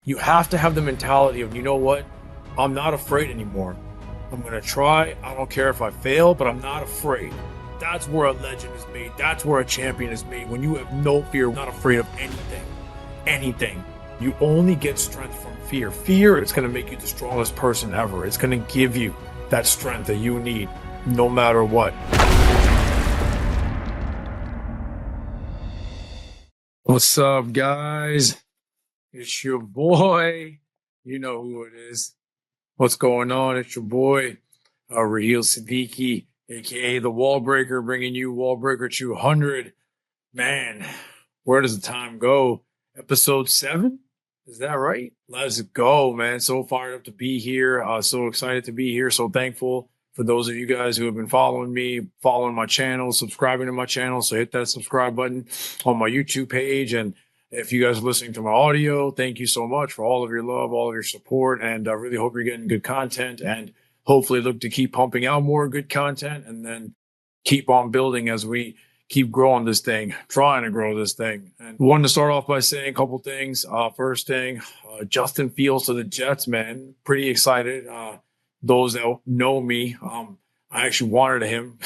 You have to have the mentality of, you know what? I'm not afraid anymore. I'm going to try. I don't care if I fail, but I'm not afraid. That's where a legend is made. That's where a champion is made. When you have no fear, not afraid of anything. Anything. You only get strength from fear. Fear is going to make you the strongest person ever. It's going to give you that strength that you need no matter what. What's up, guys? It's your boy. You know who it is. What's going on? It's your boy, Raheel Siddiqui, aka the Wall Breaker, bringing you Wall Breaker 200. Man, where does the time go? Episode 7? Is that right? Let's go, man. So fired up to be here. So excited to be here. So thankful for those of you guys who have been following me, following my channel, subscribing to my channel. So hit that subscribe button on my YouTube page. And if you guys are listening to my audio, thank you so much for all of your love, all of your support. And I really hope you're getting good content, and hopefully look to keep pumping out more good content, and then keep on building as we keep growing this thing, trying to grow this thing. And wanted to start off by saying a couple things. First thing, Justin Fields to the Jets, man. Pretty excited. Those that know me, I actually wanted him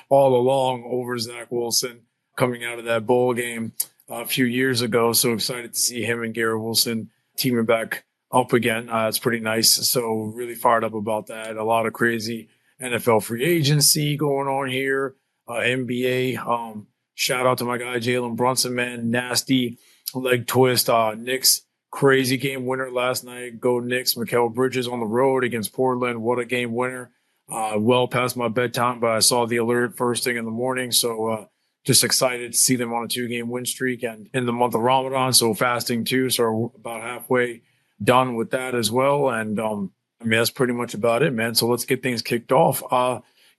all along over Zach Wilson coming out of that bowl game a few years ago. So excited to see him and Garrett Wilson teaming back up again. It's pretty nice. So really fired up about that. A lot of crazy NFL free agency going on here. NBA. Shout out to my guy Jalen Brunson, man. Nasty leg twist. Knicks crazy game winner last night. Go Knicks. Mikal Bridges on the road against Portland. What a game winner. Well past my bedtime, but I saw the alert first thing in the morning. So just excited to see them on a 2-game win streak, and in the month of Ramadan, so fasting too. So we're about halfway done with that as well. And I mean, that's pretty much about it, man. So let's get things kicked off.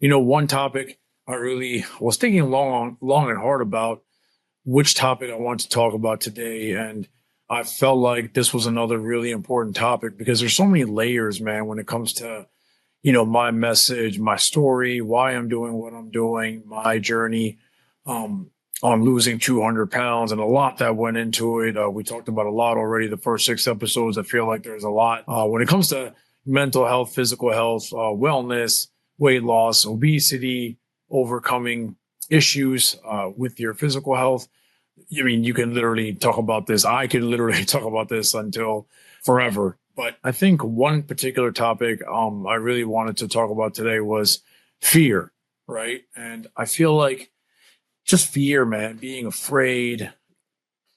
One topic I really was thinking long and hard about which topic I want to talk about today. And I felt like this was another really important topic because there's so many layers, man, when it comes to, my message, my story, why I'm doing what I'm doing, my journey on losing 200 pounds, and a lot that went into it. We talked about a lot already the first 6 episodes. I feel like there's a lot when it comes to mental health, physical health, wellness, weight loss, obesity, overcoming issues with your physical health. I mean, you can literally talk about this. I could literally talk about this until forever. But I think one particular topic I really wanted to talk about today was fear, right? And I feel like just fear, man, being afraid.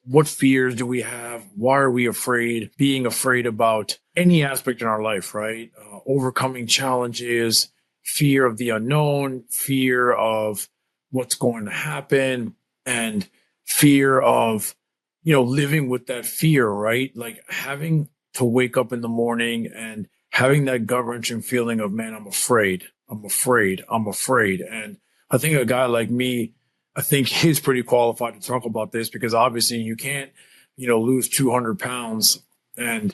What fears do we have? Why are we afraid? Being afraid about any aspect in our life, right? Overcoming challenges, fear of the unknown, fear of what's going to happen, and fear of, living with that fear, right? Like having to wake up in the morning and having that gut-wrenching feeling of, man, I'm afraid. And I think a guy like me, I think he's pretty qualified to talk about this, because obviously you can't, lose 200 pounds and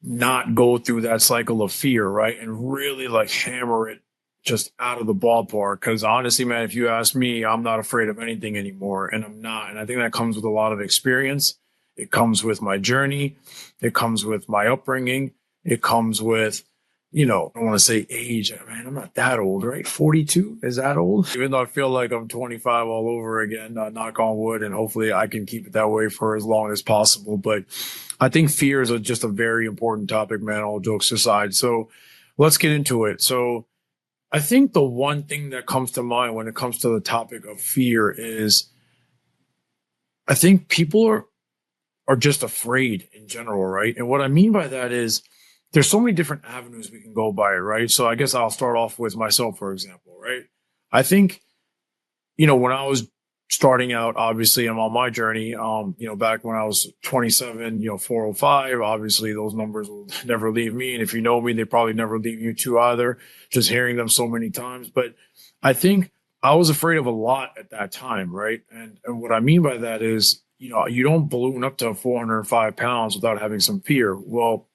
not go through that cycle of fear, right? And really like hammer it just out of the ballpark. Because honestly, man, if you ask me, I'm not afraid of anything anymore, and I'm not. And I think that comes with a lot of experience. It comes with my journey. It comes with my upbringing. It comes with, I don't want to say age. Man, I'm not that old, right? 42? Is that old? Even though I feel like I'm 25 all over again, knock on wood, and hopefully I can keep it that way for as long as possible. But I think fear is just a very important topic, man, all jokes aside. So let's get into it. So I think the one thing that comes to mind when it comes to the topic of fear is I think people are just afraid in general, right? And what I mean by that is there's so many different avenues we can go by, right? So I guess I'll start off with myself, for example, right? I think, when I was starting out, obviously I'm on my journey, back when I was 27, 405, obviously those numbers will never leave me. And if you know me, they probably never leave you too either, just hearing them so many times. But I think I was afraid of a lot at that time, right? And what I mean by that is, you don't balloon up to 405 pounds without having some fear. Well,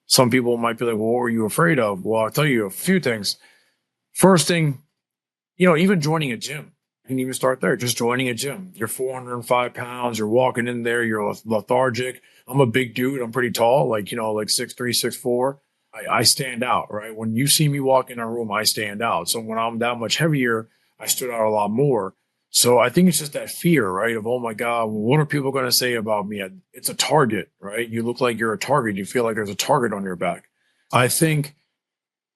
some people might be like, well, what were you afraid of? Well, I'll tell you a few things. First thing, even joining a gym, can even start there. Just joining a gym. You're 405 pounds. You're walking in there. You're lethargic. I'm a big dude. I'm pretty tall, like, like 6'3", 6'4". I stand out, right? When you see me walk in a room, I stand out. So when I'm that much heavier, I stood out a lot more. So I think it's just that fear, right? Of, oh my God, what are people going to say about me? It's a target, right? You look like you're a target. You feel like there's a target on your back. I think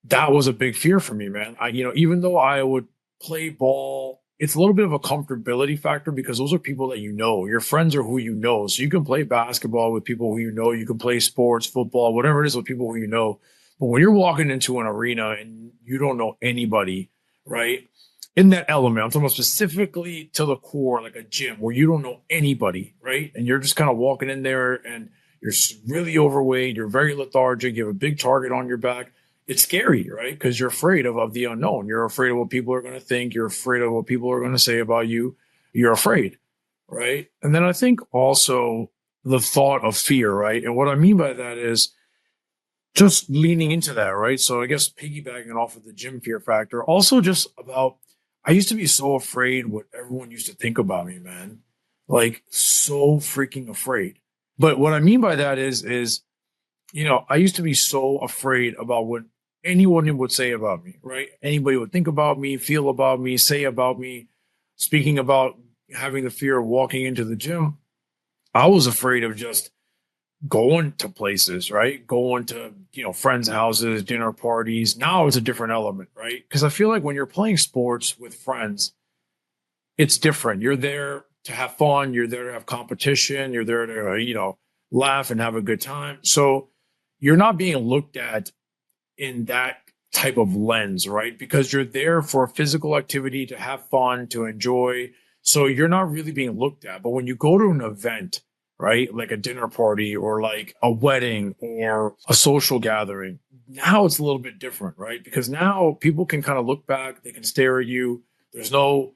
that was a big fear for me, man. Even though I would play ball, it's a little bit of a comfortability factor because those are people that you know. Your friends are who you know. So you can play basketball with people who you know. You can play sports, football, whatever it is with people who you know. But when you're walking into an arena and you don't know anybody, right? In that element, I'm talking about specifically to the core, like a gym where you don't know anybody, right? And you're just kind of walking in there and you're really overweight. You're very lethargic. You have a big target on your back. It's scary, right? Because you're afraid of the unknown. You're afraid of what people are going to think. You're afraid of what people are going to say about you. You're afraid, right? And then I think also the thought of fear, right? And what I mean by that is just leaning into that, right? So I guess piggybacking off of the gym fear factor, also just about, I used to be so afraid what everyone used to think about me, man. Like so freaking afraid. But what I mean by that is, I used to be so afraid about what anyone would say about me, right? Anybody would think about me, feel about me, say about me. Speaking about having the fear of walking into the gym, I was afraid of just going to places, right? Going to, friends' houses, dinner parties. Now it's a different element, right? Because I feel like when you're playing sports with friends, it's different. You're there to have fun. You're there to have competition. You're there to, laugh and have a good time. So you're not being looked at in that type of lens, right? Because you're there for physical activity, to have fun, to enjoy. So you're not really being looked at. But when you go to an event, right, like a dinner party or like a wedding or a social gathering, now it's a little bit different, right? Because now people can kind of look back, they can stare at you. There's no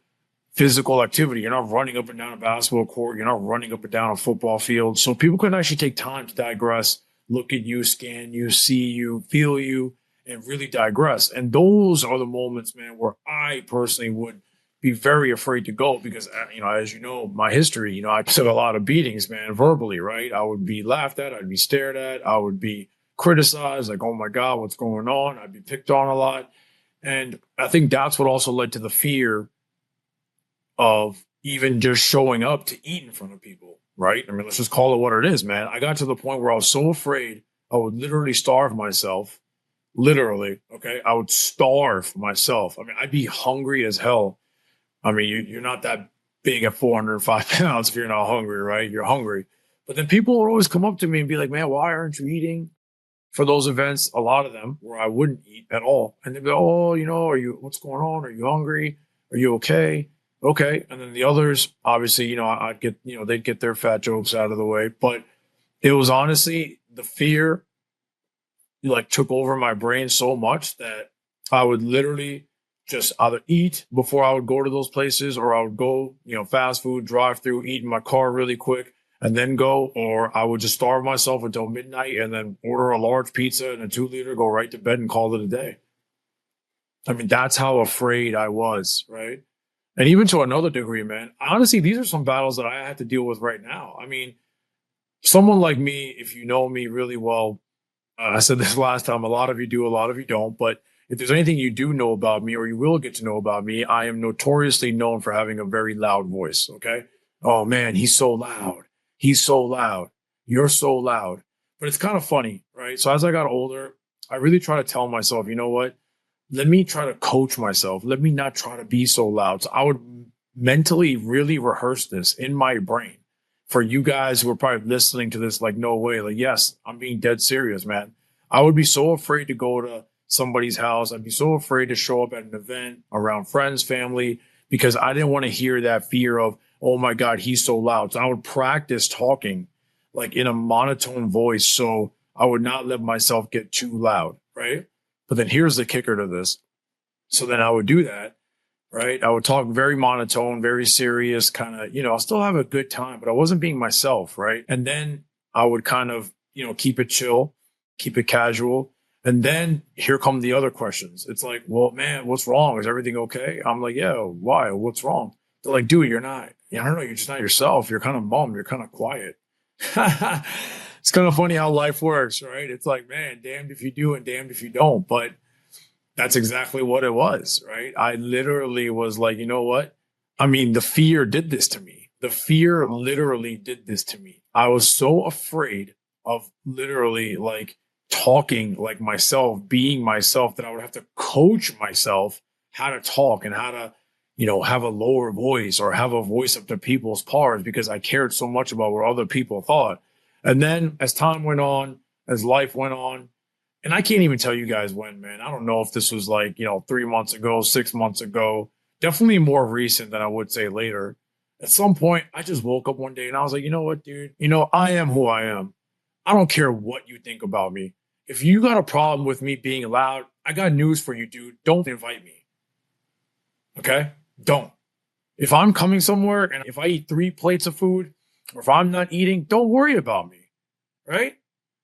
physical activity. You're not running up and down a basketball court. You're not running up and down a football field. So people can actually take time to digress, look at you, scan you, see you, feel you, and really digress. And those are the moments, man, where I personally would be very afraid to go because, as you know, my history, I took a lot of beatings, man, verbally, right? I would be laughed at. I'd be stared at. I would be criticized, like, oh my God, what's going on? I'd be picked on a lot. And I think that's what also led to the fear of even just showing up to eat in front of people, right? I mean, let's just call it what it is, man. I got to the point where I was so afraid I would literally starve myself. Literally, okay? I would starve myself. I mean, I'd be hungry as hell. I mean, you're not that big at 405 pounds if you're not hungry, right? You're hungry. But then people would always come up to me and be like, man, why aren't you eating? For those events, a lot of them where I wouldn't eat at all. And they'd be, oh, what's going on? Are you hungry? Are you okay? Okay. And then the others, obviously, I'd get, they'd get their fat jokes out of the way. But it was honestly the fear like took over my brain so much that I would literally just either eat before I would go to those places, or I would go, fast food, drive through, eat in my car really quick and then go, or I would just starve myself until midnight and then order a large pizza and a 2-liter, go right to bed and call it a day. I mean, that's how afraid I was, right? And even to another degree, man, honestly, these are some battles that I have to deal with right now. I mean, someone like me, if you know me really well, I said this last time, a lot of you do, a lot of you don't. But if there's anything you do know about me or you will get to know about me, I am notoriously known for having a very loud voice. Okay. Oh man, he's so loud. He's so loud. You're so loud. But it's kind of funny, right? So as I got older, I really try to tell myself, you know what? Let me try to coach myself. Let me not try to be so loud. So I would mentally really rehearse this in my brain. For you guys who are probably listening to this, like, no way. Like, yes, I'm being dead serious, man. I would be so afraid to go to somebody's house. I'd be so afraid to show up at an event around friends, family, because I didn't want to hear that fear of, oh my God, he's so loud. So I would practice talking like in a monotone voice so I would not let myself get too loud, right? But then here's the kicker to this. So then I would do that, right? I would talk very monotone, very serious, kind of, I'll still have a good time, but I wasn't being myself, right? And then I would kind of, keep it chill, keep it casual. And then here come the other questions. It's like, well, man, what's wrong? Is everything okay? I'm like, yeah, why? What's wrong? They're like, dude, you're not, I don't know, you're just not yourself. You're kind of mum. You're kind of quiet. It's kind of funny how life works, right? It's like, man, damned if you do and damned if you don't. But that's exactly what it was, right? I literally was like, you know what? I mean, the fear did this to me. The fear literally did this to me. I was so afraid of literally like talking like myself, being myself, that I would have to coach myself how to talk and how to, have a lower voice or have a voice up to people's powers, because I cared so much about what other people thought. And then as time went on, as life went on, and I can't even tell you guys when, man. I don't know if this was like, 3 months ago, 6 months ago, definitely more recent than I would say later. At some point, I just woke up one day and I was like, you know what, dude? I am who I am. I don't care what you think about me. If you got a problem with me being loud, I got news for you, dude. Don't invite me. Okay? Don't. If I'm coming somewhere and if I eat 3 plates of food, or if I'm not eating, don't worry about me. Right?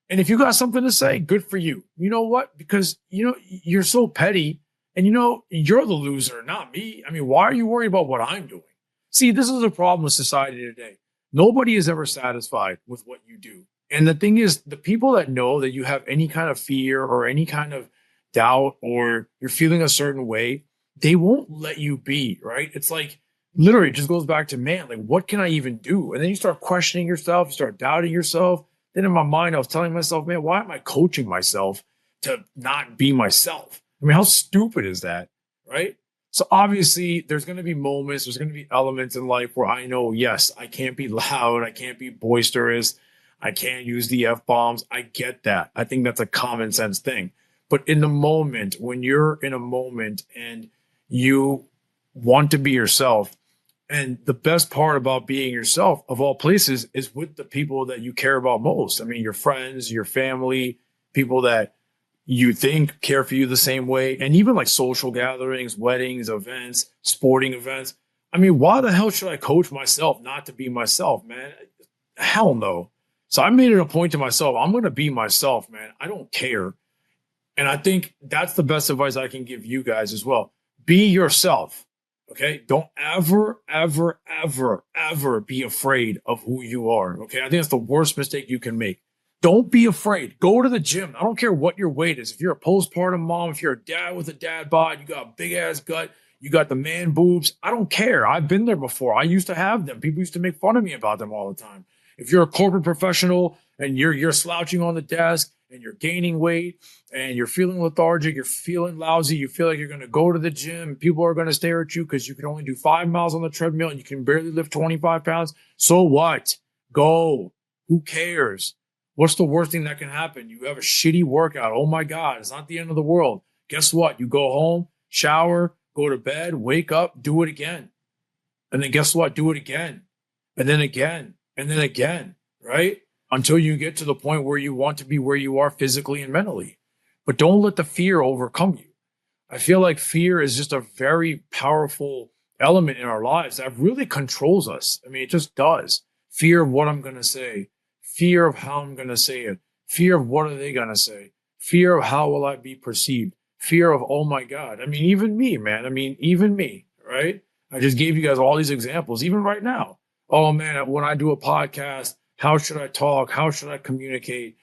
And if you got something to say, good for you. You know what? Because, you're so petty and, you're the loser, not me. I mean, why are you worried about what I'm doing? See, this is the problem with society today. Nobody is ever satisfied with what you do. And the thing is, the people that know that you have any kind of fear or any kind of doubt or you're feeling a certain way, they won't let you be, right? It's like, literally, it just goes back to, man, like, what can I even do? And then you start questioning yourself, you start doubting yourself. Then in my mind, I was telling myself, man, why am I coaching myself to not be myself? I mean, how stupid is that? Right? So obviously there's going to be moments, there's going to be elements in life where I know, yes, I can't be loud. I can't be boisterous. I can't use the F bombs. I get that. I think that's a common sense thing. But in the moment, when you're in a moment and you want to be yourself, and the best part about being yourself, of all places, is with the people that you care about most. I mean, your friends, your family, people that you think care for you the same way, and even like social gatherings, weddings, events, sporting events. I mean, why the hell should I coach myself not to be myself, man? Hell no. So I made it a point to myself, I'm going to be myself, man. I don't care. And I think that's the best advice I can give you guys as well. Be yourself. Okay. Don't ever, ever, ever, ever be afraid of who you are. Okay. I think that's the worst mistake you can make. Don't be afraid. Go to the gym. I don't care what your weight is. If you're a postpartum mom, if you're a dad with a dad bod, you got a big ass gut, you got the man boobs. I don't care. I've been there before. I used to have them. People used to make fun of me about them all the time. If you're a corporate professional and you're slouching on the desk and you're gaining weight and you're feeling lethargic, you're feeling lousy, you feel like you're going to go to the gym, people are going to stare at you because you can only do 5 miles on the treadmill and you can barely lift 25 pounds. So what? Go. Who cares? What's the worst thing that can happen? You have a shitty workout. Oh my God, it's not the end of the world. Guess what? You go home, shower, go to bed, wake up, do it again. And then guess what? Do it again. And then again. And then again, right? Until you get to the point where you want to be where you are physically and mentally. But don't let the fear overcome you. I feel like fear is just a very powerful element in our lives that really controls us. I mean, it just does. Fear of what I'm going to say. Fear of how I'm going to say it. Fear of what are they going to say. Fear of how will I be perceived. Fear of, oh my God. I mean, even me, man. I mean, even me, right? I just gave you guys all these examples, even right now. Oh man, when I do a podcast, how should I talk? How should I communicate?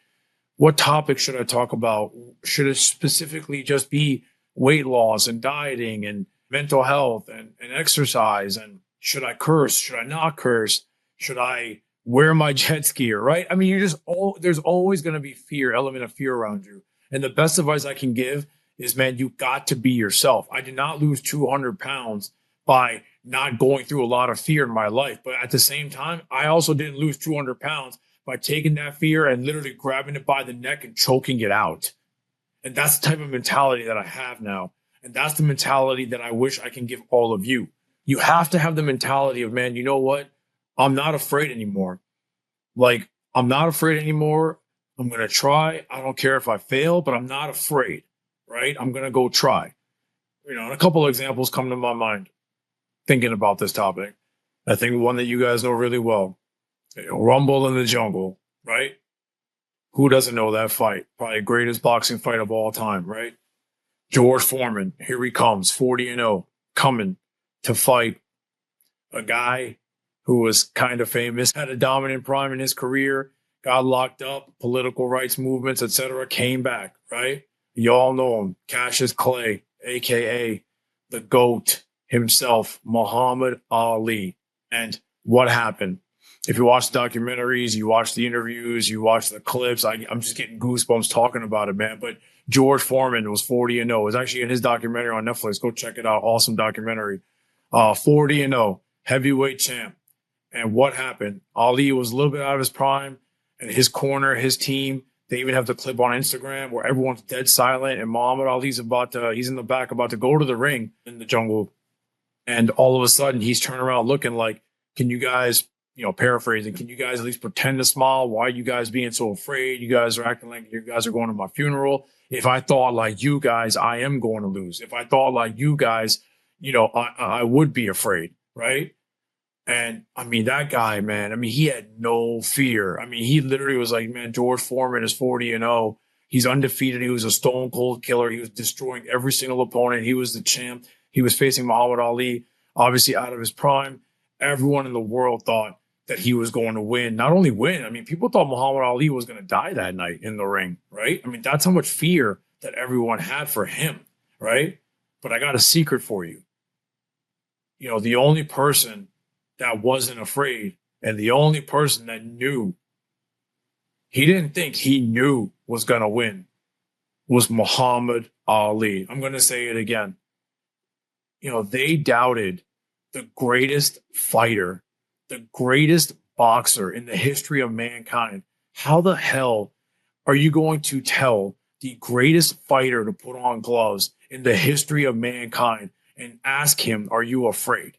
What topic should I talk about? Should it specifically just be weight loss and dieting and mental health and exercise? And should I curse? Should I not curse? Should I wear my jet skier? Right? I mean, there's always going to be element of fear around you. And the best advice I can give is, man, you got to be yourself. I did not lose 200 pounds by not going through a lot of fear in my life. But at the same time, I also didn't lose 200 pounds by taking that fear and literally grabbing it by the neck and choking it out. And that's the type of mentality that I have now. And that's the mentality that I wish I can give all of you. You have to have the mentality of, man, you know what? I'm not afraid anymore. Like, I'm not afraid anymore. I'm going to try. I don't care if I fail, but I'm not afraid, right? I'm going to go try. And a couple of examples come to my mind thinking about this topic. I think one that you guys know really well, Rumble in the Jungle, right? Who doesn't know that fight? Probably greatest boxing fight of all time, right? George Foreman, here he comes, 40-0, coming to fight a guy who was kind of famous, had a dominant prime in his career, got locked up, political rights movements, etc., came back, right? Y'all know him, Cassius Clay, aka the GOAT himself, Muhammad Ali. And what happened? If you watch the documentaries, you watch the interviews, you watch the clips, I'm just getting goosebumps talking about it, man. But George Foreman was 40-0. It was actually in his documentary on Netflix. Go check it out. Awesome documentary. 40-0, heavyweight champ. And what happened? Ali was a little bit out of his prime, and his corner, his team, they even have the clip on Instagram where everyone's dead silent, and Muhammad Ali's he's in the back about to go to the ring in the jungle. And all of a sudden, he's turning around looking like, can you guys, paraphrasing, can you guys at least pretend to smile? Why are you guys being so afraid? You guys are acting like you guys are going to my funeral. If I thought like you guys, I am going to lose. If I thought like you guys, I would be afraid, right? And I mean, that guy, man, I mean, he had no fear. I mean, he literally was like, man, George Foreman is 40-0. He's undefeated. He was a stone cold killer. He was destroying every single opponent. He was the champ. He was facing Muhammad Ali, obviously out of his prime. Everyone in the world thought that he was going to win. Not only win, I mean, people thought Muhammad Ali was going to die that night in the ring, right? I mean, that's how much fear that everyone had for him, right? But I got a secret for you. The only person that wasn't afraid and the only person that knew, he didn't think he knew was going to win, was Muhammad Ali. I'm going to say it again. They doubted the greatest fighter, the greatest boxer in the history of mankind. How the hell are you going to tell the greatest fighter to put on gloves in the history of mankind and ask him, are you afraid?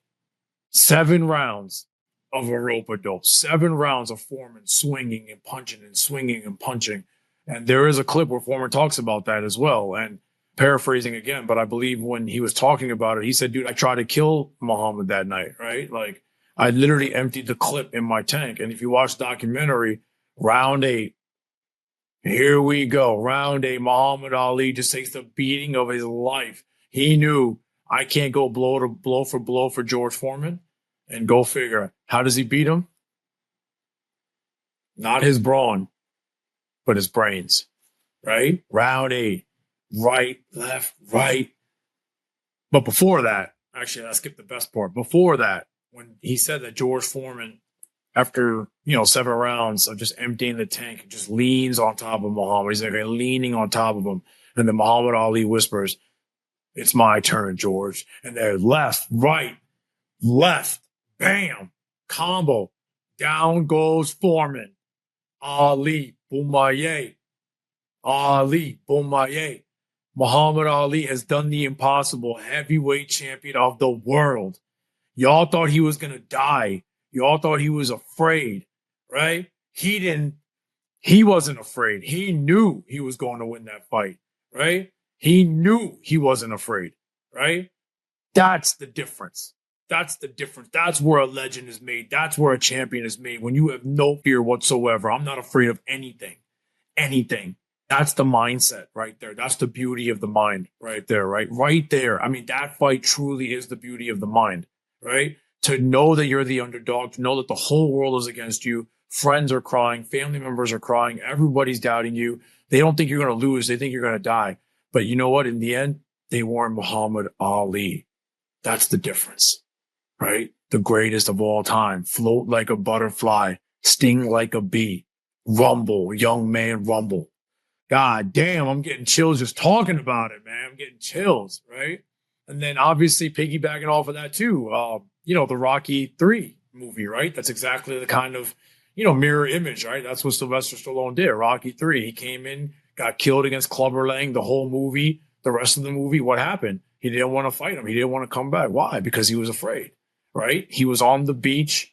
7 rounds of a rope-a-dope, 7 rounds of Foreman swinging and punching and swinging and punching. And there is a clip where Foreman talks about that as well. And paraphrasing again, but I believe when he was talking about it, he said, dude, I tried to kill Muhammad that night, right? Like, I literally emptied the clip in my tank. And if you watch the documentary, round 8, here we go. Round 8, Muhammad Ali just takes the beating of his life. He knew, I can't go blow for blow for George Foreman. And go figure, how does he beat him? Not his brawn, but his brains, right? Round 8, right, left, right. But before that, actually, I skipped the best part. Before that, when he said that George Foreman, after 7 rounds of just emptying the tank, just leans on top of Muhammad. He's like leaning on top of him, and then Muhammad Ali whispers, "It's my turn, George." And they're left, right, left, bam, combo, down goes Foreman. Ali, Bomaye. Ali, Bomaye. Muhammad Ali has done the impossible, heavyweight champion of the world. Y'all thought he was going to die. Y'all thought he was afraid, right? He wasn't afraid. He knew he was going to win that fight, right? He knew he wasn't afraid, right? That's the difference. That's the difference. That's where a legend is made. That's where a champion is made. When you have no fear whatsoever. I'm not afraid of anything. Anything. That's the mindset right there. That's the beauty of the mind right there, right? Right there. I mean, that fight truly is the beauty of the mind, right? To know that you're the underdog, to know that the whole world is against you. Friends are crying. Family members are crying. Everybody's doubting you. They don't think you're going to lose. They think you're going to die. But you know what? In the end, they weren't Muhammad Ali. That's the difference, right? The greatest of all time. Float like a butterfly. Sting like a bee. Rumble, young man, rumble. God damn, I'm getting chills just talking about it, man. I'm getting chills, right? And then obviously piggybacking off of that too, the Rocky 3 movie, right? That's exactly the kind of, mirror image, right? That's what Sylvester Stallone did. Rocky 3, he came in, got killed against Clubber Lang, the whole movie, the rest of the movie. What happened? He didn't want to fight him. He didn't want to come back. Why? Because he was afraid, right? He was on the beach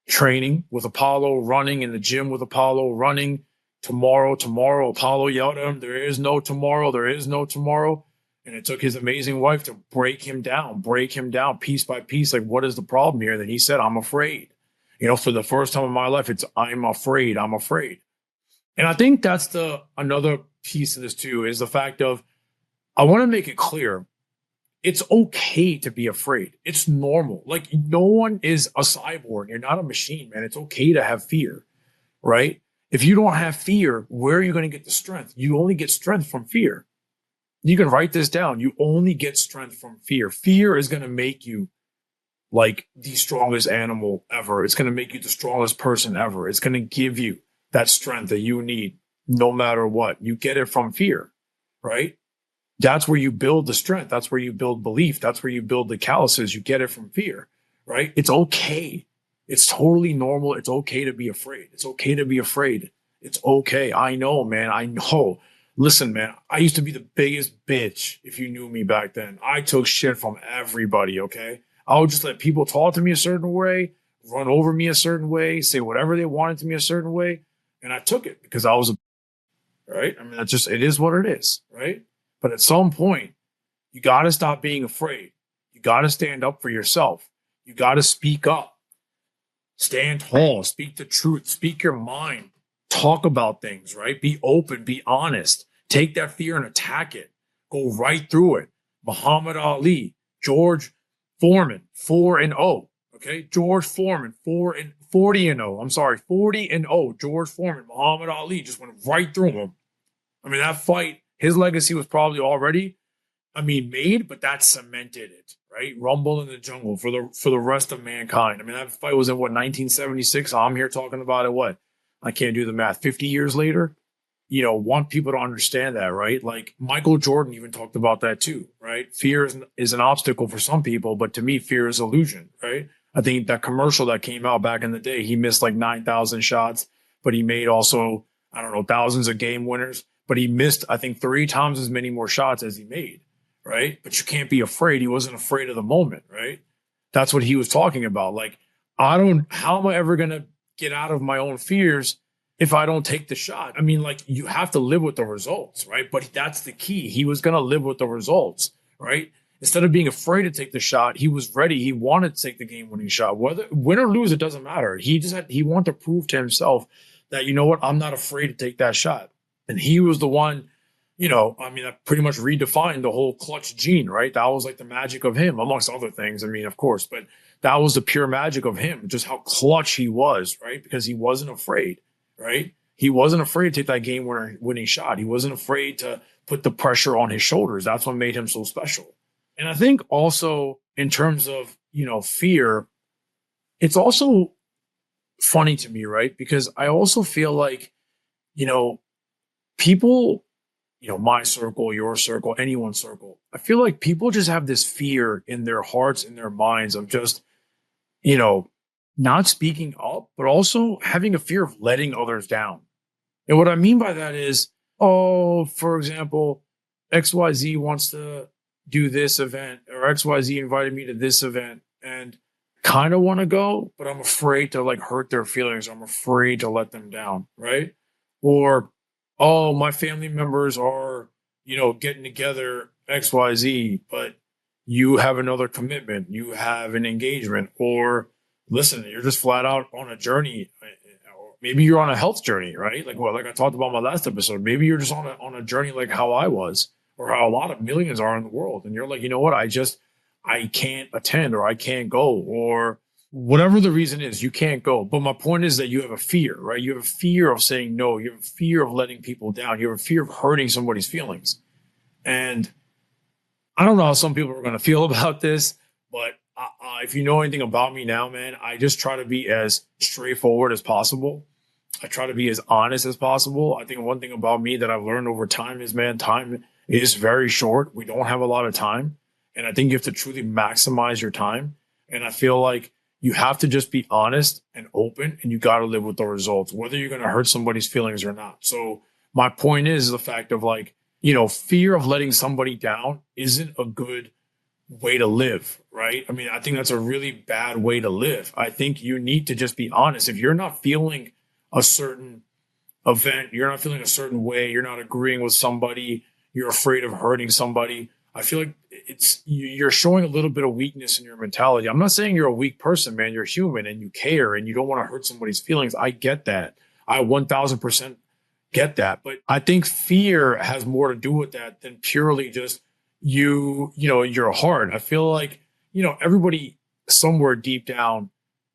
training with Apollo, running in the gym with Apollo, running. Tomorrow, Apollo yelled at him, there is no tomorrow, there is no tomorrow. And it took his amazing wife to break him down piece by piece. Like, what is the problem here? Then he said, I'm afraid. For the first time in my life, it's I'm afraid. And I think that's another piece of this too, is the fact of, I want to make it clear, it's okay to be afraid. It's normal. Like, no one is a cyborg. You're not a machine, man. It's okay to have fear, right? If you don't have fear, where are you going to get the strength? You only get strength from fear. You can write this down. You only get strength from fear. Fear is going to make you like the strongest animal ever. It's going to make you the strongest person ever. It's going to give you that strength that you need no matter what. You get it from fear, right? That's where you build the strength. That's where you build belief. That's where you build the calluses. You get it from fear, right? It's okay. It's totally normal. It's okay to be afraid. It's okay to be afraid. It's okay. I know, man. I know. Listen, man, I used to be the biggest bitch if you knew me back then. I took shit from everybody, okay? I would just let people talk to me a certain way, run over me a certain way, say whatever they wanted to me a certain way. And I took it because I was a, right? I mean, that's just, it is what it is, right? But at some point, you got to stop being afraid. You got to stand up for yourself. You got to speak up, stand tall, speak the truth, speak your mind, talk about things, right? Be open, be honest, take that fear and attack it, go right through it. Muhammad Ali, George Foreman, 4-0. Okay. George Foreman, 40-0. I'm sorry, 40-0. George Foreman, Muhammad Ali just went right through him. I mean, that fight, his legacy was probably already, made, but that cemented it, right? Rumble in the jungle for the rest of mankind. I mean, that fight was in what, 1976? I'm here talking about it, what? I can't do the math. 50 years later, want people to understand that, right? Like Michael Jordan even talked about that too, right? Fear is an obstacle for some people, but to me, fear is illusion, right? I think that commercial that came out back in the day, he missed like 9,000 shots, but he made also, I don't know, thousands of game winners, but he missed, I think, 3 times as many more shots as he made, right? But you can't be afraid. He wasn't afraid of the moment, right? That's what he was talking about. Like, how am I ever going to get out of my own fears if I don't take the shot? I mean, like, you have to live with the results, right? But that's the key. He was going to live with the results, right? Instead of being afraid to take the shot, he was ready. He wanted to take the game-winning shot. Whether win or lose, it doesn't matter. He wanted to prove to himself that, you know what, I'm not afraid to take that shot. And he was the one, that pretty much redefined the whole clutch gene, right? That was like the magic of him, amongst other things. I mean, of course, but that was the pure magic of him, just how clutch he was, right? Because he wasn't afraid, right? He wasn't afraid to take that game-winning shot. He wasn't afraid to put the pressure on his shoulders. That's what made him so special. And I think also in terms of, fear, it's also funny to me, right? Because I also feel like, people, my circle, your circle, anyone's circle, I feel like people just have this fear in their hearts, in their minds of just, not speaking up, but also having a fear of letting others down. And what I mean by that is, for example, XYZ wants to do this event, or XYZ invited me to this event and kind of want to go, but I'm afraid to like hurt their feelings. I'm afraid to let them down, right? Or, my family members are, getting together XYZ, but you have another commitment, you have an engagement, or listen, you're just flat out on a journey. Maybe you're on a health journey, right? Like I talked about in my last episode. Maybe you're just on a journey like how I was, or how a lot of millions are in the world. And you're like, you know what? I can't attend, or I can't go, or whatever the reason is, you can't go. But my point is that you have a fear, right? You have a fear of saying no. You have a fear of letting people down. You have a fear of hurting somebody's feelings. And I don't know how some people are going to feel about this, but if you know anything about me now, man, I just try to be as straightforward as possible. I try to be as honest as possible. I think one thing about me that I've learned over time is, man, time is very short. We don't have a lot of time. And I think you have to truly maximize your time. And I feel like you have to just be honest and open, and you got to live with the results, whether you're going to hurt somebody's feelings or not. So my point is the fact of like, fear of letting somebody down isn't a good way to live, right? I mean, I think that's a really bad way to live. I think you need to just be honest. If you're not feeling a certain event, you're not feeling a certain way, you're not agreeing with somebody, you're afraid of hurting somebody, I feel like you're showing a little bit of weakness in your mentality. I'm not saying you're a weak person, man. You're human and you care and you don't want to hurt somebody's feelings. I get that. I 1000% get that. But I think fear has more to do with that than purely just, your heart. I feel like, everybody somewhere deep down,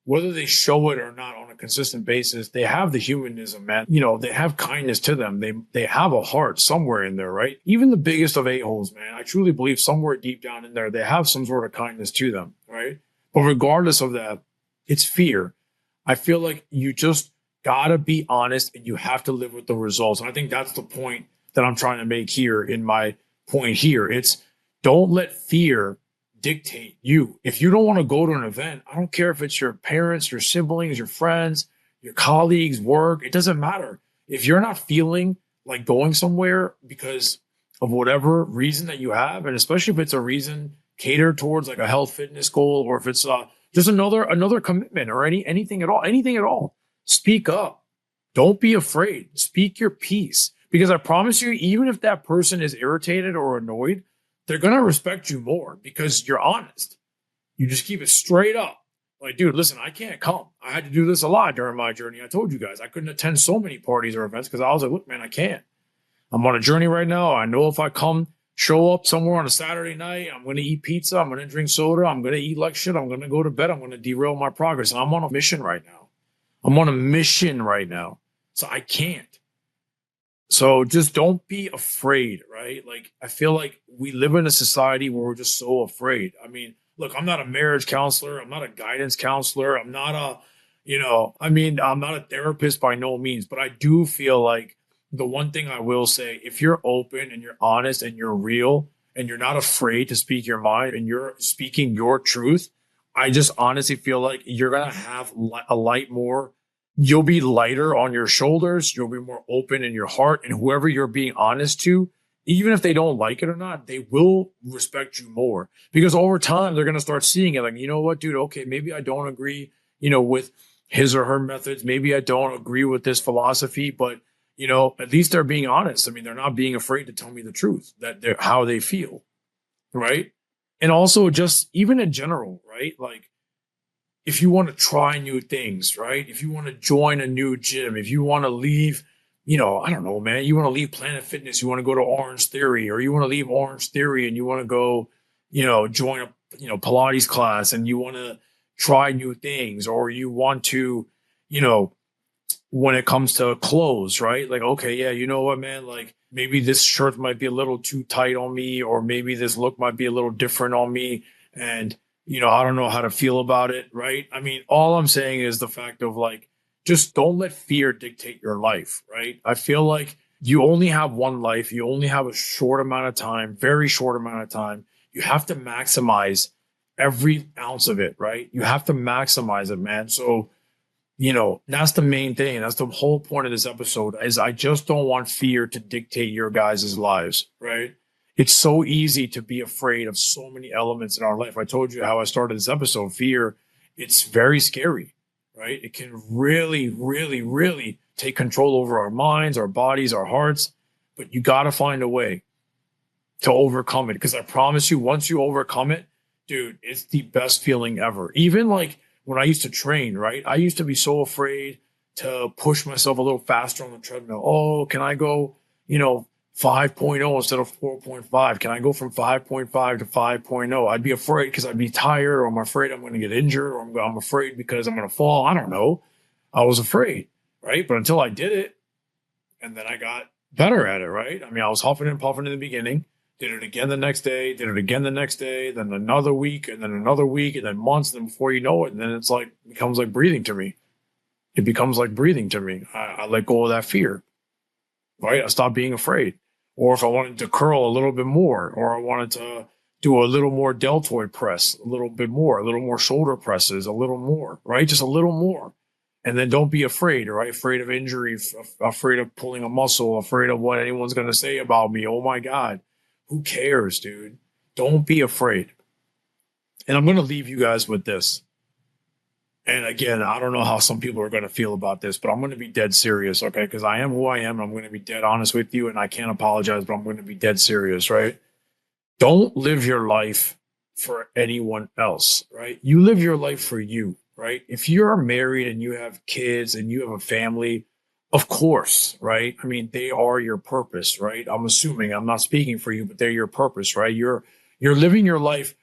whether they show it or not on a consistent basis, they have the humanism, man. They have kindness to them. They have a heart somewhere in there, right? Even the biggest of a-holes, man. I truly believe somewhere deep down in there, they have some sort of kindness to them, right? But regardless of that, it's fear. I feel like you just gotta be honest and you have to live with the results. And I think that's the point that I'm trying to make here in my point here. It's don't let fear dictate you. If you don't want to go to an event, I don't care if it's your parents, your siblings, your friends, your colleagues, work, it doesn't matter. If you're not feeling like going somewhere because of whatever reason that you have, and especially if it's a reason catered towards like a health fitness goal, or if it's just another commitment or anything at all, speak up. Don't be afraid. Speak your piece. Because I promise you, even if that person is irritated or annoyed, they're going to respect you more because you're honest. You just keep it straight up. Like, dude, listen, I can't come. I had to do this a lot during my journey. I told you guys I couldn't attend so many parties or events because I was like, look, man, I can't. I'm on a journey right now. I know if I show up somewhere on a Saturday night, I'm going to eat pizza. I'm going to drink soda. I'm going to eat like shit. I'm going to go to bed. I'm going to derail my progress. And I'm on a mission right now. So I can't. So just don't be afraid, right? Like, I feel like we live in a society where we're just so afraid. I mean, look, I'm not a marriage counselor. I'm not a guidance counselor. I'm not I'm not a therapist by no means, but I do feel like the one thing I will say, if you're open and you're honest and you're real and you're not afraid to speak your mind and you're speaking your truth, I just honestly feel like you're going to have a light more. You'll be lighter on your shoulders. You'll be more open in your heart. And whoever you're being honest to, even if they don't like it or not, they will respect you more because over time, they're going to start seeing it like, you know what, dude? Okay, maybe I don't agree, with his or her methods. Maybe I don't agree with this philosophy, but, at least they're being honest. I mean, they're not being afraid to tell me the truth, that they're how they feel. Right. And also just even in general, right? Like, if you want to try new things, right? If you want to join a new gym, if you want to leave, I don't know, man, you want to leave Planet Fitness, you want to go to Orange Theory, or you want to leave Orange Theory and you want to go, join a, Pilates class and you want to try new things, or you want to, you know, when it comes to clothes, right? Like, okay, yeah, you know what, man? Like maybe this shirt might be a little too tight on me, or maybe this look might be a little different on me. And, I don't know how to feel about it, right? I mean, all I'm saying is the fact of like, just don't let fear dictate your life, right? I feel like you only have one life. You only have a short amount of time, very short amount of time. You have to maximize every ounce of it, right? You have to maximize it, man. So, that's the main thing. That's the whole point of this episode is I just don't want fear to dictate your guys' lives, right? It's so easy to be afraid of so many elements in our life. I told you how I started this episode. Fear, it's very scary, right? It can really, really, really take control over our minds, our bodies, our hearts. But you got to find a way to overcome it. Because I promise you, once you overcome it, dude, it's the best feeling ever. Even like when I used to train, right? I used to be so afraid to push myself a little faster on the treadmill. Oh, can I go, 5.0 instead of 4.5? Can I go from 5.5 to 5.0? I'd be afraid because I'd be tired, or I'm afraid I'm going to get injured, or I'm afraid because I'm going to fall. I don't know. I was afraid, right? But until I did it, and then I got better at it, right? I mean, I was huffing and puffing in the beginning, did it again the next day, did it again the next day, then another week, and then another week, and then months, and then before you know it, and then it's like, becomes like breathing to me. It becomes like breathing to me. I let go of that fear, right? I stopped being afraid. Or if I wanted to curl a little bit more, or I wanted to do a little more deltoid press, a little more shoulder presses, a little more, right? Just a little more. And then don't be afraid, right? Afraid of injury, afraid of pulling a muscle, afraid of what anyone's going to say about me. Oh my God. Who cares, dude? Don't be afraid. And I'm going to leave you guys with this. And again, I don't know how some people are going to feel about this, but I'm going to be dead serious, okay? Because I am who I am. And I'm going to be dead honest with you. And I can't apologize, but I'm going to be dead serious, right? Don't live your life for anyone else, right? You live your life for you, right? If you're married and you have kids and you have a family, Of course, right? I mean, they are your purpose, right? I'm assuming, I'm not speaking for you, but they're your purpose, right? You're living your life,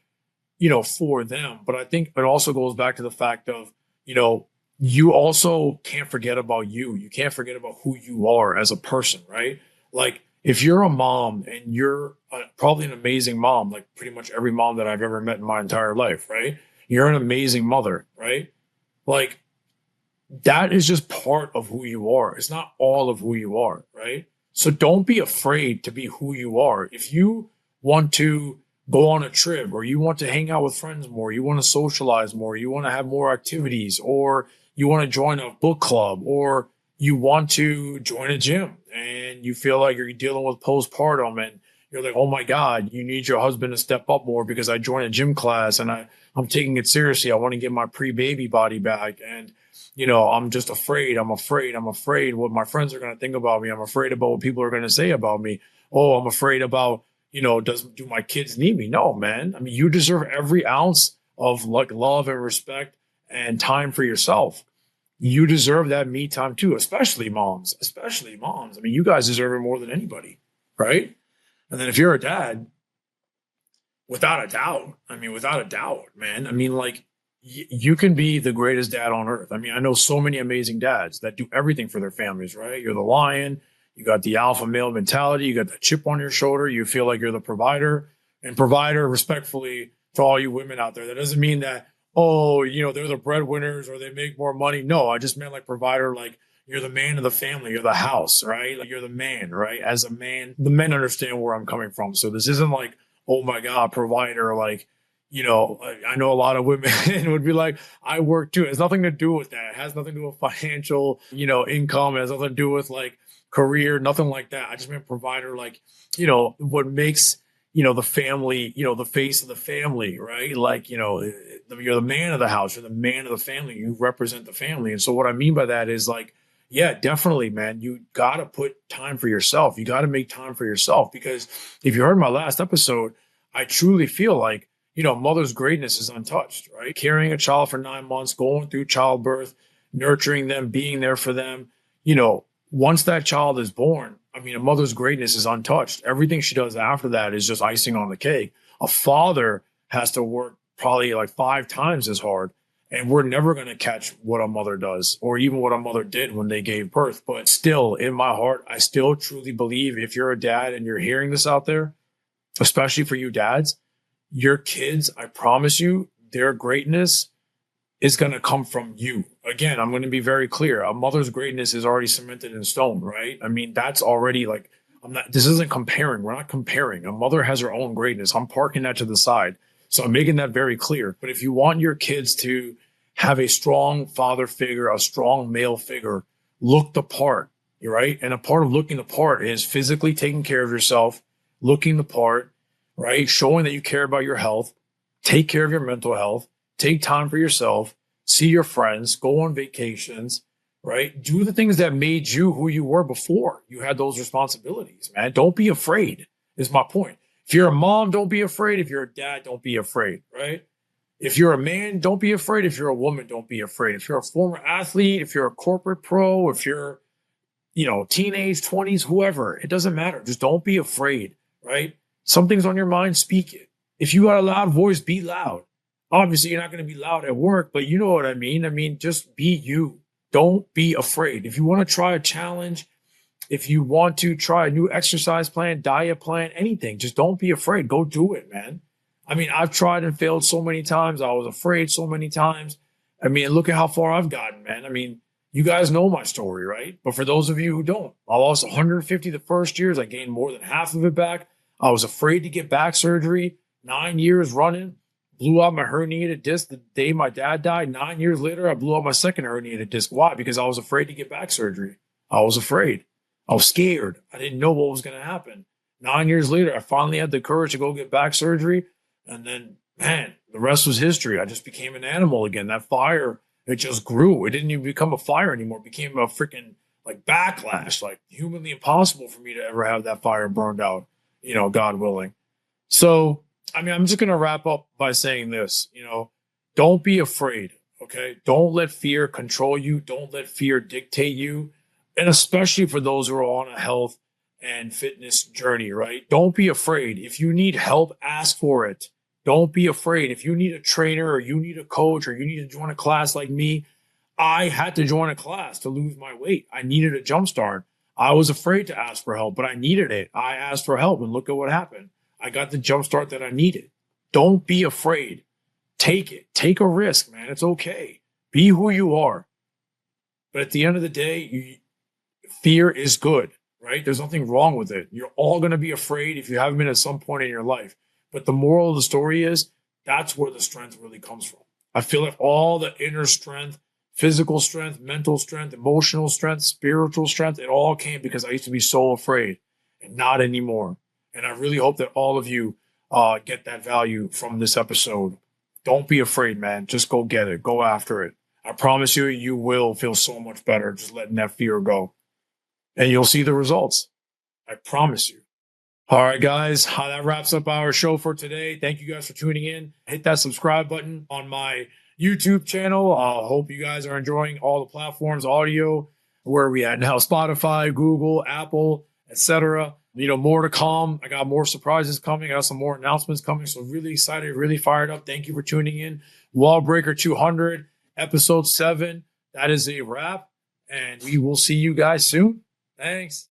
for them. But I think it also goes back to the fact of, you know, you also can't forget about you. You can't forget about who you are as a person, right? Like if you're a mom and you're probably an amazing mom, like pretty much every mom that I've ever met in my entire life, right? You're an amazing mother, right? Like that is just part of who you are. It's not all of who you are, right? So don't be afraid to be who you are. If you want to go on a trip or you want to hang out with friends more, you want to socialize more, you want to have more activities, or you want to join a book club, or you want to join a gym and you feel like you're dealing with postpartum and you're like, oh my God, you need your husband to step up more because I joined a gym class and I'm taking it seriously. I want to get my pre-baby body back. And I'm just afraid. I'm afraid what my friends are going to think about me. I'm afraid about what people are going to say about me. Oh, I'm afraid about, do my kids need me? No, man. I mean, you deserve every ounce of like love and respect and time for yourself. You deserve that me time too, especially moms, especially moms. I mean, you guys deserve it more than anybody, right? And then if you're a dad, without a doubt, man. I mean, like you can be the greatest dad on earth. I mean, I know so many amazing dads that do everything for their families, right? You're the lion, you got the alpha male mentality, you got the chip on your shoulder, you feel like you're the provider. And provider, respectfully, to all you women out there, that doesn't mean that, oh, they're the breadwinners or they make more money. No, I just meant like provider, like you're the man of the family, you're the house, right? Like you're the man, right? As a man, the men understand where I'm coming from. So this isn't like, oh my God, provider, like, I know a lot of women would be like, I work too. It has nothing to do with that. It has nothing to do with financial, income. It has nothing to do with like career, nothing like that. I just meant provider, like, what makes, the family, the face of the family, right? Like, you're the man of the house, you're the man of the family, you represent the family. And so what I mean by that is like, yeah, definitely, man. You got to put time for yourself. You got to make time for yourself because if you heard my last episode, I truly feel like, mother's greatness is untouched, right? Carrying a child for 9 months, going through childbirth, nurturing them, being there for them. Once that child is born, I mean, a mother's greatness is untouched. Everything she does after that is just icing on the cake. A father has to work probably like 5 times as hard. And we're never going to catch what a mother does or even what a mother did when they gave birth. But still, in my heart, I still truly believe if you're a dad and you're hearing this out there, especially for you dads, your kids, I promise you, their greatness is going to come from you. Again, I'm going to be very clear. A mother's greatness is already cemented in stone, right? I mean, that's already like, this isn't comparing. We're not comparing. A mother has her own greatness. I'm parking that to the side. So I'm making that very clear. But if you want your kids to have a strong father figure, a strong male figure, look the part, right? And a part of looking the part is physically taking care of yourself, looking the part, right? Showing that you care about your health, take care of your mental health, take time for yourself, see your friends, go on vacations, right? Do the things that made you who you were before you had those responsibilities, man. Don't be afraid, is my point. If you're a mom, don't be afraid. If you're a dad, don't be afraid, right? If you're a man, don't be afraid. If you're a woman, don't be afraid. If you're a former athlete, if you're a corporate pro, if you're, teenage, 20s, whoever, it doesn't matter. Just don't be afraid, right? Something's on your mind, speak it. If you got a loud voice, be loud. Obviously, you're not going to be loud at work, but you know what I mean. I mean, just be you. Don't be afraid. If you want to try a challenge, if you want to try a new exercise plan, diet plan, anything, just don't be afraid. Go do it, man. I mean, I've tried and failed so many times. I was afraid so many times. I mean, look at how far I've gotten, man. I mean, you guys know my story, right? But for those of you who don't, I lost 150 the first years. I gained more than half of it back. I was afraid to get back surgery. 9 years running, blew out my herniated disc the day my dad died. 9 years later, I blew out my second herniated disc. Why? Because I was afraid to get back surgery. I was afraid. I was scared. I didn't know what was going to happen. 9 years later, I finally had the courage to go get back surgery. And then, man, the rest was history. I just became an animal again. That fire, it just grew. It didn't even become a fire anymore. It became a freaking like backlash, like humanly impossible for me to ever have that fire burned out, God willing. So, I mean, I'm just going to wrap up by saying this, don't be afraid. Okay. Don't let fear control you. Don't let fear dictate you. And especially for those who are on a health and fitness journey, right? Don't be afraid. If you need help, ask for it. Don't be afraid. If you need a trainer or you need a coach or you need to join a class like me, I had to join a class to lose my weight. I needed a jump start. I was afraid to ask for help, but I needed it. I asked for help and look at what happened. I got the jump start that I needed. Don't be afraid. Take it. Take a risk, man. It's okay. Be who you are. But at the end of the day, fear is good, right? There's nothing wrong with it. You're all going to be afraid if you haven't been at some point in your life. But the moral of the story is that's where the strength really comes from. I feel like all the inner strength, physical strength, mental strength, emotional strength, spiritual strength, it all came because I used to be so afraid and not anymore. And I really hope that all of you get that value from this episode. Don't be afraid, man. Just go get it. Go after it. I promise you, you will feel so much better just letting that fear go. And you'll see the results. I promise you. All right, guys, that wraps up our show for today. Thank you guys for tuning in. Hit that subscribe button on my YouTube channel. I hope you guys are enjoying all the platforms, audio, where we at now, Spotify, Google, Apple, etc. More to come. I got more surprises coming. I got some more announcements coming. So really excited, really fired up. Thank you for tuning in. Wallbreaker 200, episode 7. That is a wrap. And we will see you guys soon. Thanks.